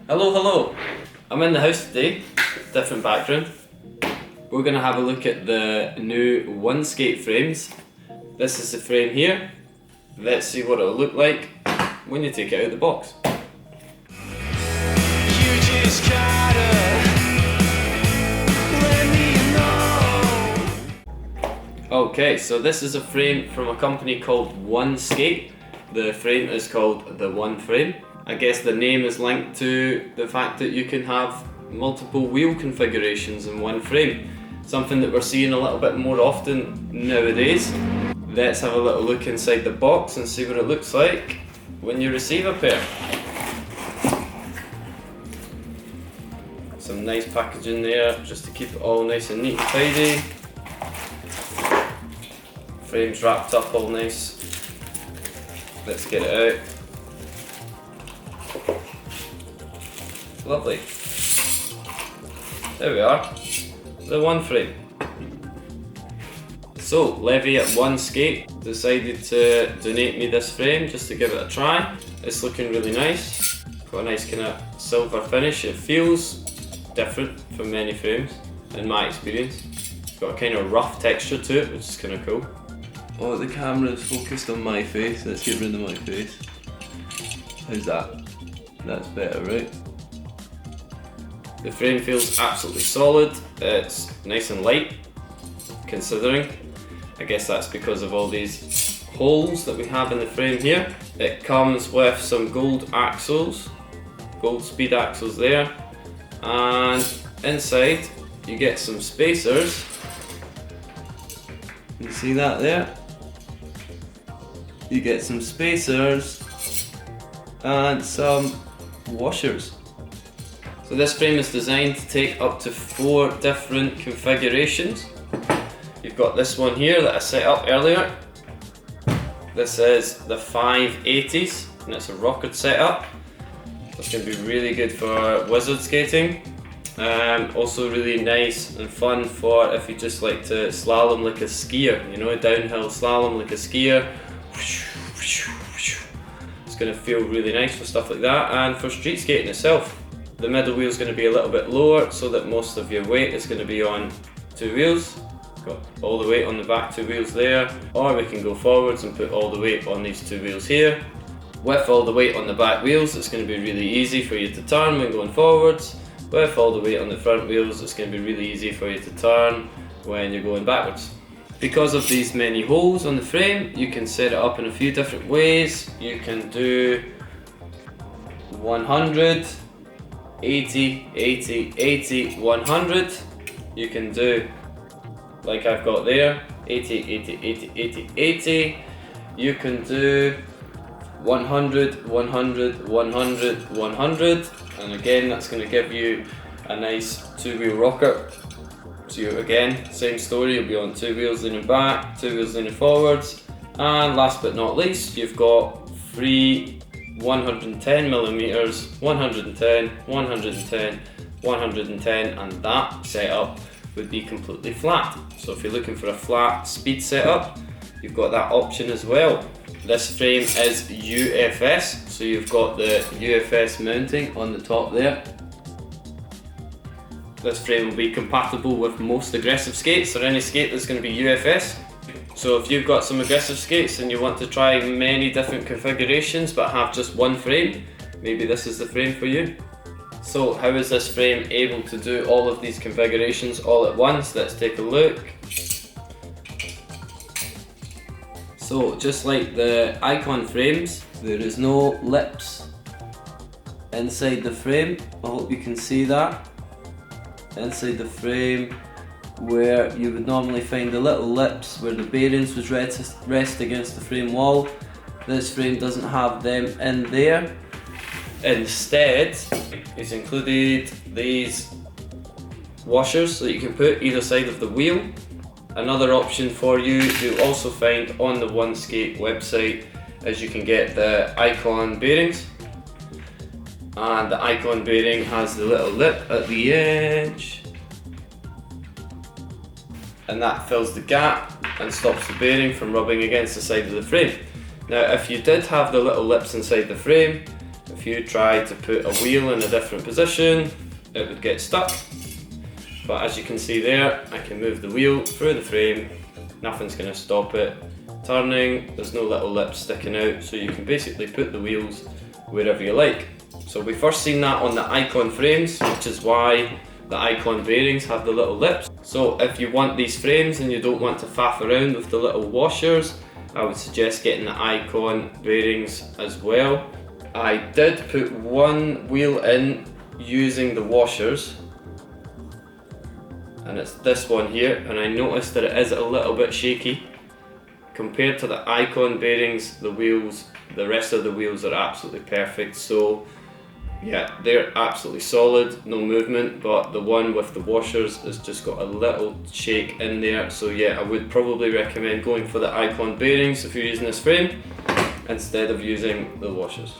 Hello. I'm in the house today, different background. We're going to have a look at the new One Skate frames. This is the frame here. Let's see what it'll look like when you take it out of the box. You just gotta let me know. Okay, so this is a frame from a company called One Skate. The frame is called the One Frame. I guess the name is linked to the fact that you can have multiple wheel configurations in one frame. Something that we're seeing a little bit more often nowadays. Let's have a little look inside the box and see what it looks like when you receive a pair. Some nice packaging there just to keep it all nice and neat and tidy. Frame's wrapped up all nice. Let's get it out. Lovely. There we are, the One Frame. So, Levy at One Skate decided to donate me this frame just to give it a try. It's looking really nice. Got a nice kind of silver finish. It feels different from many frames, in my experience. It's got a kind of rough texture to it, which is kind of cool. Oh, the camera is focused on my face. Let's get rid of my face. How's that? That's better, right? The frame feels absolutely solid. It's nice and light, considering. I guess that's because of all these holes that we have in the frame here. It comes with some gold axles, gold speed axles there, and inside you get some spacers. You see that there? You get some spacers and some washers. So this frame is designed to take up to 4 different configurations. You've got this one here that I set up earlier. This is the 580s and it's a rockered setup. It's going to be really good for wizard skating. Also really nice and fun for if you just like to slalom like a skier, you know, a downhill slalom like a skier. It's going to feel really nice for stuff like that, and for street skating itself. The middle wheel is going to be a little bit lower so that most of your weight is going to be on 2 wheels. Got all the weight on the back 2 wheels there, or we can go forwards and put all the weight on these 2 wheels here. With all the weight on the back wheels, it's going to be really easy for you to turn when going forwards. With all the weight on the front wheels, it's going to be really easy for you to turn when you're going backwards. Because of these many holes on the frame, you can set it up in a few different ways. You can do 100, 80, 80, 80, 100. You can do, like I've got there, 80, 80, 80, 80, 80. You can do 100, 100, 100, 100. And again, that's going to give you a nice 2-wheel rocker. So you, again, same story, you'll be on 2 wheels leaning back, 2 wheels leaning forwards. And last but not least, you've got 3 110 millimeters, 110, 110, 110, and that setup would be completely flat. So if you're looking for a flat speed setup, you've got that option as well. This frame is UFS, so you've got the UFS mounting on the top there. This frame will be compatible with most aggressive skates, or any skate that's going to be UFS. So if you've got some aggressive skates and you want to try many different configurations but have just one frame, maybe this is the frame for you. So how is this frame able to do all of these configurations all at once? Let's take a look. So just like the Icon frames, there is no lips inside the frame. I hope you can see that. Inside the frame, where you would normally find the little lips where the bearings would rest against the frame wall. This frame doesn't have them in there. Instead, it's included these washers that you can put either side of the wheel. Another option for you you'll also find on the One Skate website is you can get the Icon bearings. And the Icon bearing has the little lip at the edge, and that fills the gap and stops the bearing from rubbing against the side of the frame. Now if you did have the little lips inside the frame, If you tried to put a wheel in a different position, it would get stuck. But as you can see there, I can move the wheel through the frame, nothing's going to stop it turning, there's no little lips sticking out, so you can basically put the wheels wherever you like. So we first seen that on the Icon frames, which is why the Icon bearings have the little lips. So if you want these frames and you don't want to faff around with the little washers, I would suggest getting the Icon bearings as well. I did put one wheel in using the washers, and it's this one here, and I noticed that it is a little bit shaky. Compared to the Icon bearings, the rest of the wheels are absolutely perfect. So yeah, they're absolutely solid, no movement, but the one with the washers has just got a little shake in there. So yeah, I would probably recommend going for the Icon bearings if you're using this frame instead of using the washers.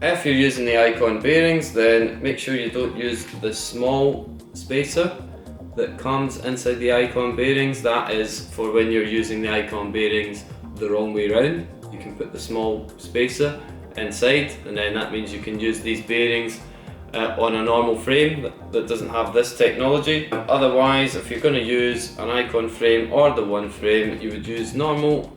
If you're using the Icon bearings, then make sure you don't use the small spacer that comes inside the Icon bearings. That is for when you're using the Icon bearings the wrong way round. You can put the small spacer inside, and then that means you can use these bearings on a normal frame that doesn't have this technology. Otherwise, if you're going to use an Icon frame or the one frame, you would use normal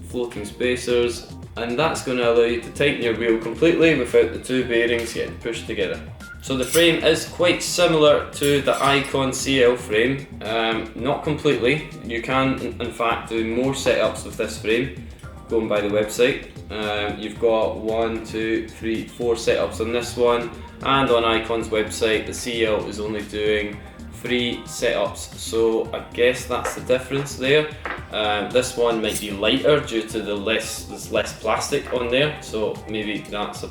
floating spacers, and that's going to allow you to tighten your wheel completely without the two bearings getting pushed together. So the frame is quite similar to the Icon CL frame, not completely. You can in fact do more setups with this frame going by the website. You've got 1, 2, 3, 4 setups on this one, and on Icon's website the CL is only doing 3 setups, so I guess that's the difference there. This one might be lighter due to there's less plastic on there, so maybe that's a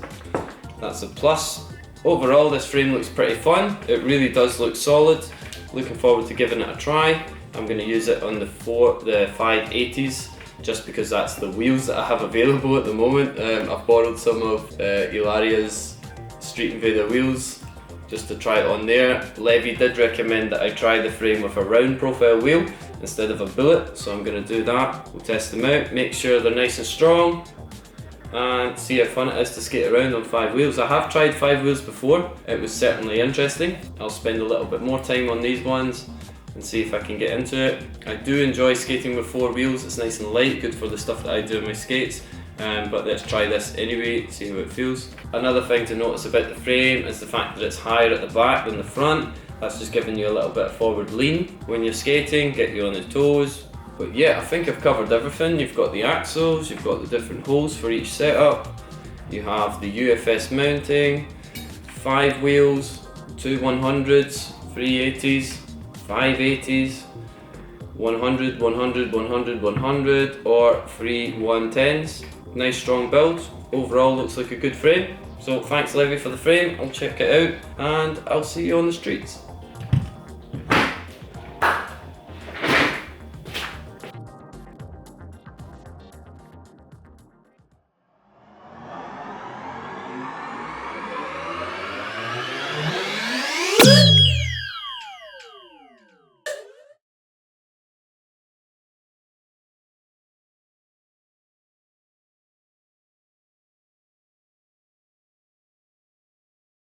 plus. Overall, this frame looks pretty fun. It really does look solid. Looking forward to giving it a try. I'm going to use it on the 580s just because that's the wheels that I have available at the moment. I've borrowed some of Ilaria's Street Invader wheels just to try it on there. Levy did recommend that I try the frame with a round profile wheel instead of a bullet, so I'm going to do that. We'll test them out, make sure they're nice and strong, and see how fun it is to skate around on 5 wheels. I have tried 5 wheels before, it was certainly interesting. I'll spend a little bit more time on these ones and see if I can get into it. I do enjoy skating with 4 wheels, it's nice and light, good for the stuff that I do on my skates, but let's try this anyway, see how it feels. Another thing to notice about the frame is the fact that it's higher at the back than the front. That's just giving you a little bit of forward lean when you're skating, get you on the toes. But yeah, I think I've covered everything. You've got the axles, you've got the different holes for each setup, you have the UFS mounting, 5 wheels, 2 100s, 3 80s, 5 80s, 100, 100, 100, 100, or 3 110s. Nice strong build. Overall looks like a good frame. So thanks Levy for the frame, I'll check it out and I'll see you on the streets.